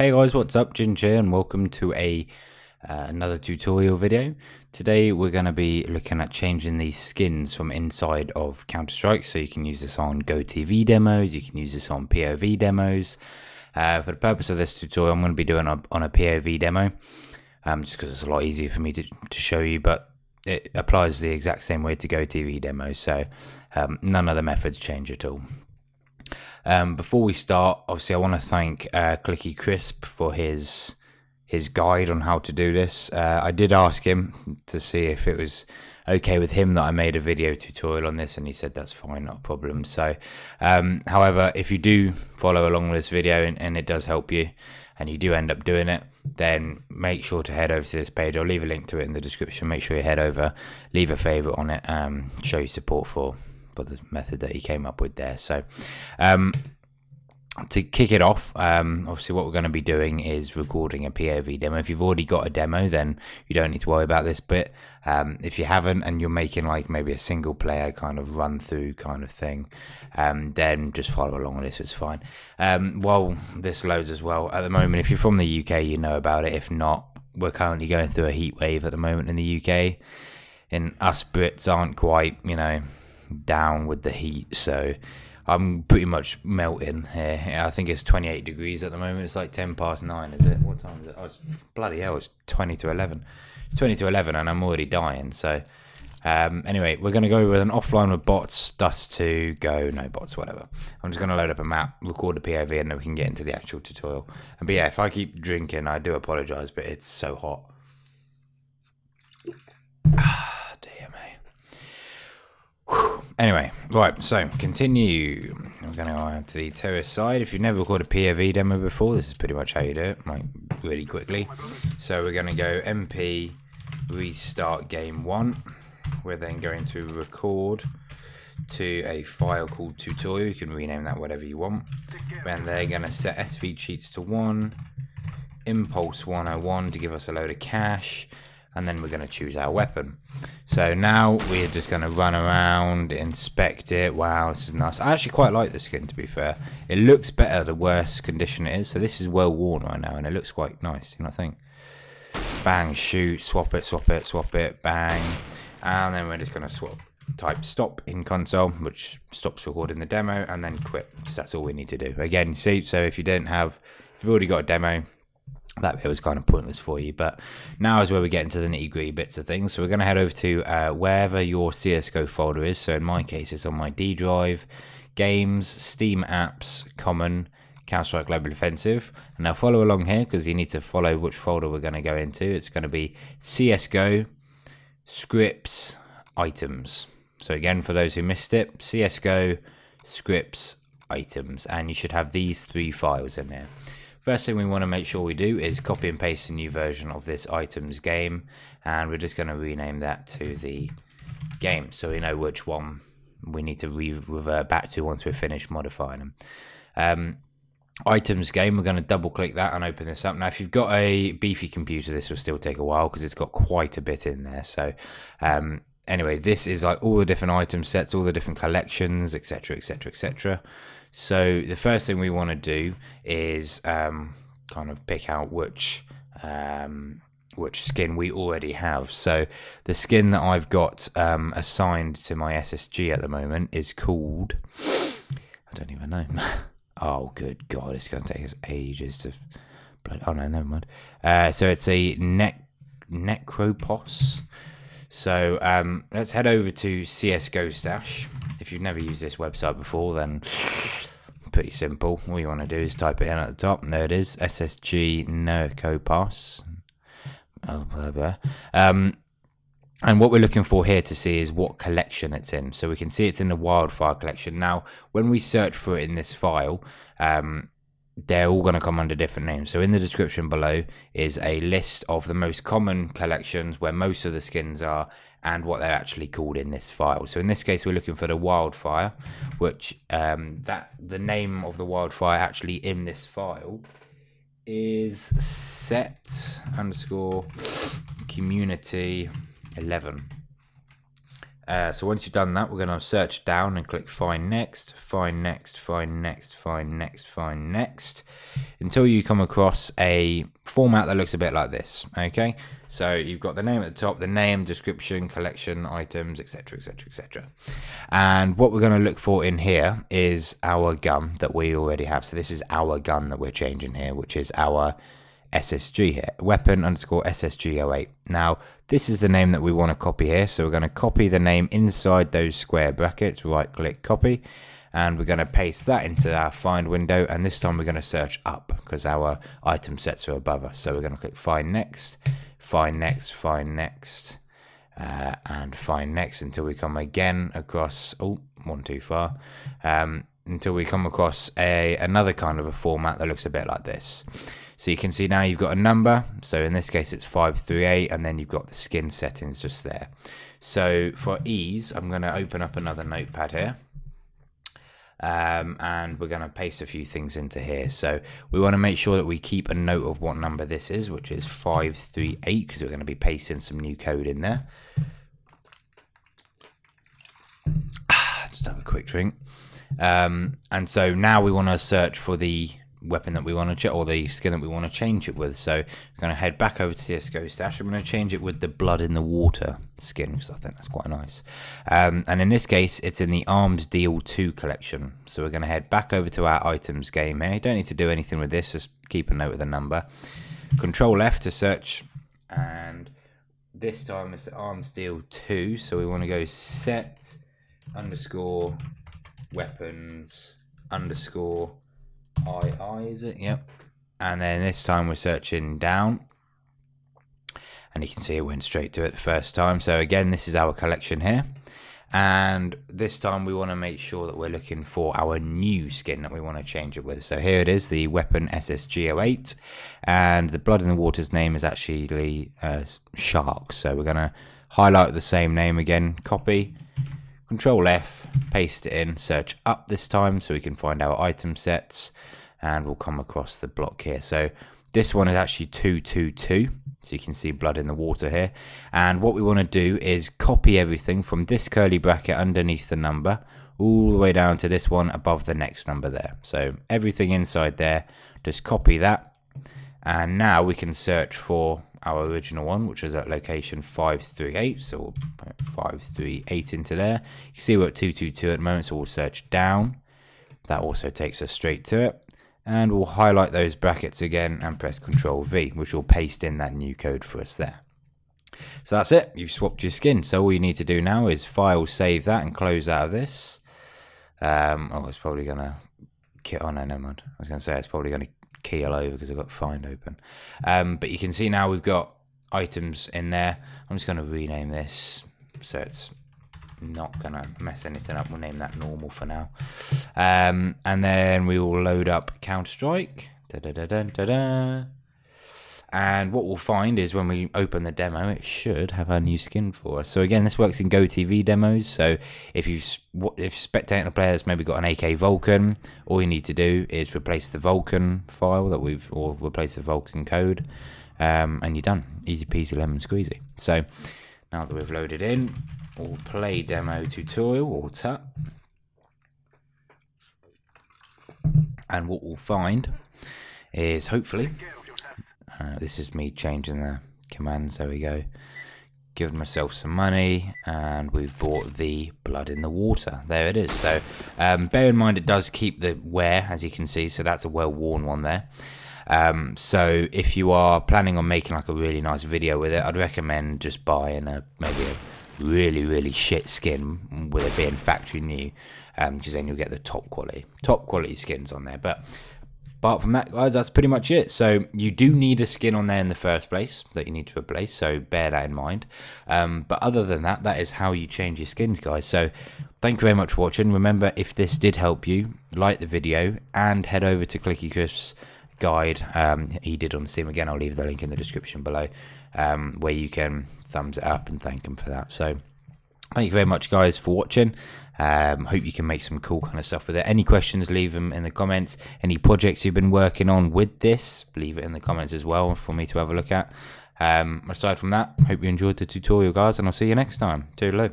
Hey guys, what's up? Ginge here, and welcome to another tutorial video. Today we're going to be looking at changing these skins from inside of Counter-Strike. So you can use this on GoTV demos, you can use this on POV demos. For the purpose of this tutorial, I'm going to be doing on a POV demo, just because it's a lot easier for me to show you, but it applies the exact same way to GoTV demos, so none of the methods change at all. Before we start, obviously I want to thank Clicky Crisp for his guide on how to do this. I did ask him to see if it was okay with him that I made a video tutorial on this, and he said that's fine, not a problem. So however, if you do follow along with this video and it does help you and you do end up doing it, then make sure to head over to this page. I'll leave a link to it in the description. Make sure you head over, leave a favorite on it, show your support for the method that he came up with there. So to kick it off, obviously what we're going to be doing is recording a POV demo. If you've already got a demo, then you don't need to worry about this bit. If you haven't and you're making like maybe a single player kind of run through kind of thing, then just follow along with this, it's fine. While this loads as well, at the moment, if you're from the UK, you know about it. If not, we're currently going through a heat wave at the moment in the UK, and us Brits aren't quite, you know, down with the heat, so I'm pretty much melting here. I think it's 28 degrees at the moment. It's like 10 past 9, is it? What time is it? Oh, it's bloody hell, it's 20 to 11. It's 20 to 11 and I'm already dying. So anyway, we're going to go with an offline with bots, dust to go, no bots, whatever. I'm just going to load up a map, record a POV, and then we can get into the actual tutorial. But yeah, if I keep drinking, I do apologise, but it's so hot. Anyway, right, so continue. We're going to go on to the terrorist side. If you've never recorded a POV demo before, this is pretty much how you do it, like really quickly. So we're going to go MP, restart game 1. We're then going to record to a file called tutorial. You can rename that whatever you want. And they're going to set SV cheats to 1, impulse 101 to give us a load of cash. And then we're going to choose our weapon. So now we're just going to run around, inspect it. Wow, this is nice. I actually quite like the skin, to be fair. It looks better the worse condition it is. So this is well worn right now, and it looks quite nice, you know what I think? Bang, shoot, swap it, swap it, swap it, bang. And then we're just going to type stop in console, which stops recording the demo, and then quit. So that's all we need to do. Again, see, so if you've already got a demo, that bit was kind of pointless for you, but now is where we get into the nitty-gritty bits of things. So we're going to head over to wherever your CSGO folder is. So in my case, it's on my D drive, games, Steam apps, common, Counter-Strike Global Offensive. And now follow along here, because you need to follow which folder we're going to go into. It's going to be CSGO, scripts, items. So again, for those who missed it, CSGO, scripts, items, and you should have these 3 files in there. First thing we want to make sure we do is copy and paste a new version of this items game, and we're just going to rename that to the game, so we know which one we need to revert back to once we're finished modifying them. Items game, we're going to double click that and open this up. Now if you've got a beefy computer, this will still take a while because it's got quite a bit in there. So anyway, this is like all the different item sets, all the different collections, etc, etc, etc. So the first thing we want to do is kind of pick out which skin we already have. So the skin that I've got assigned to my SSG at the moment is called, I don't even know. Oh, good God, it's going to take us ages to... Oh, no, never mind. So it's a Necropos. So let's head over to CSGO Stash. If you've never used this website before, then pretty simple. All you want to do is type it in at the top, and there it is, SSG Necropos. Oh, blah, blah. And what we're looking for here to see is what collection it's in. So we can see it's in the Wildfire Collection. Now, when we search for it in this file, they're all going to come under different names. So in the description below is a list of the most common collections where most of the skins are and what they're actually called in this file. So in this case, we're looking for the Wildfire, which the name of the Wildfire actually in this file is set_community 11. So once you've done that, we're going to search down and click find next, find next, find next, find next, find next, until you come across a format that looks a bit like this. Okay, so you've got the name at the top, the name, description, collection, items, etc, etc, etc. And what we're going to look for in here is our gun that we already have. So this is our gun that we're changing here, which is our SSG here, weapon underscore SSG08. Now this is the name that we want to copy here, so we're going to copy the name inside those square brackets, right click copy, and we're going to paste that into our find window, and this time we're going to search up because our item sets are above us. So we're going to click find next, find next, find next, and find next until we come again across, one too far, until we come across another kind of a format that looks a bit like this. So you can see now you've got a number, so in this case it's 538, and then you've got the skin settings just there. So for ease, I'm going to open up another notepad here, and we're going to paste a few things into here. So we want to make sure that we keep a note of what number this is, which is 538, because we're going to be pasting some new code in there. Just have a quick drink. And so now we want to search for the weapon that we want to or the skin that we want to change it with. So we're going to head back over to CSGO stash. I'm going to change it with the blood in the water skin because I think that's quite nice. And in this case it's in the Arms Deal 2 collection. So we're going to head back over to our items game here. You don't need to do anything with this, just keep a note of the number. Control F to search, and this time it's Arms Deal 2, so we want to go set underscore weapons underscore II, is it? Yep. And then this time we're searching down, and you can see it went straight to it the first time. So again, this is our collection here, and this time we want to make sure that we're looking for our new skin that we want to change it with. So here it is, the weapon SSG08, and the blood in the water's name is actually Shark. So we're going to highlight the same name again, copy, Control F, paste it in, search up this time so we can find our item sets, and we'll come across the block here. So this one is actually 222, so you can see blood in the water here. And what we want to do is copy everything from this curly bracket underneath the number all the way down to this one above the next number there. So everything inside there, just copy that, and now we can search for our original one, which is at location 538. So we'll put 538 into there. You can see we're at 222 at the moment, so we'll search down. That also takes us straight to it, and we'll highlight those brackets again and press Control V, which will paste in that new code for us there. So that's it, you've swapped your skin. So all you need to do now is file, save that, and close out of this. It's probably gonna no, never mind. I was gonna say it's probably gonna keel over because I've got find open, but you can see now we've got items in there. I'm just going to rename this so it's not going to mess anything up. We'll name that normal for now, and then we will load up Counter-Strike, and what we'll find is when we open the demo, it should have our new skin for us. So again, this works in GoTV demos. So if spectating a player that's maybe got an AK Vulcan, all you need to do is replace the Vulcan file or replace the Vulcan code, and you're done. Easy peasy lemon squeezy. So now that we've loaded in, we'll play demo tutorial or tut, and what we'll find is hopefully. This is me changing the commands. There we go. Giving myself some money, and we've bought the blood in the water. There it is. So bear in mind it does keep the wear, as you can see. So that's a well-worn one there. So if you are planning on making like a really nice video with it, I'd recommend just buying maybe a really shit skin with it being factory new, because then you'll get the top quality skins on there. But apart from that, guys, that's pretty much it. So you do need a skin on there in the first place that you need to replace, so bear that in mind. But other than that, that is how you change your skins, guys. So thank you very much for watching. Remember, if this did help you, like the video and head over to Clicky Crisp's guide he did on Steam. Again, I'll leave the link in the description below, where you can thumbs it up and thank him for that. So thank you very much, guys, for watching. Hope you can make some cool kind of stuff with it. Any questions, leave them in the comments. Any projects you've been working on with this, leave it in the comments as well for me to have a look at. Aside from that, hope you enjoyed the tutorial, guys, and I'll see you next time. Toodaloo.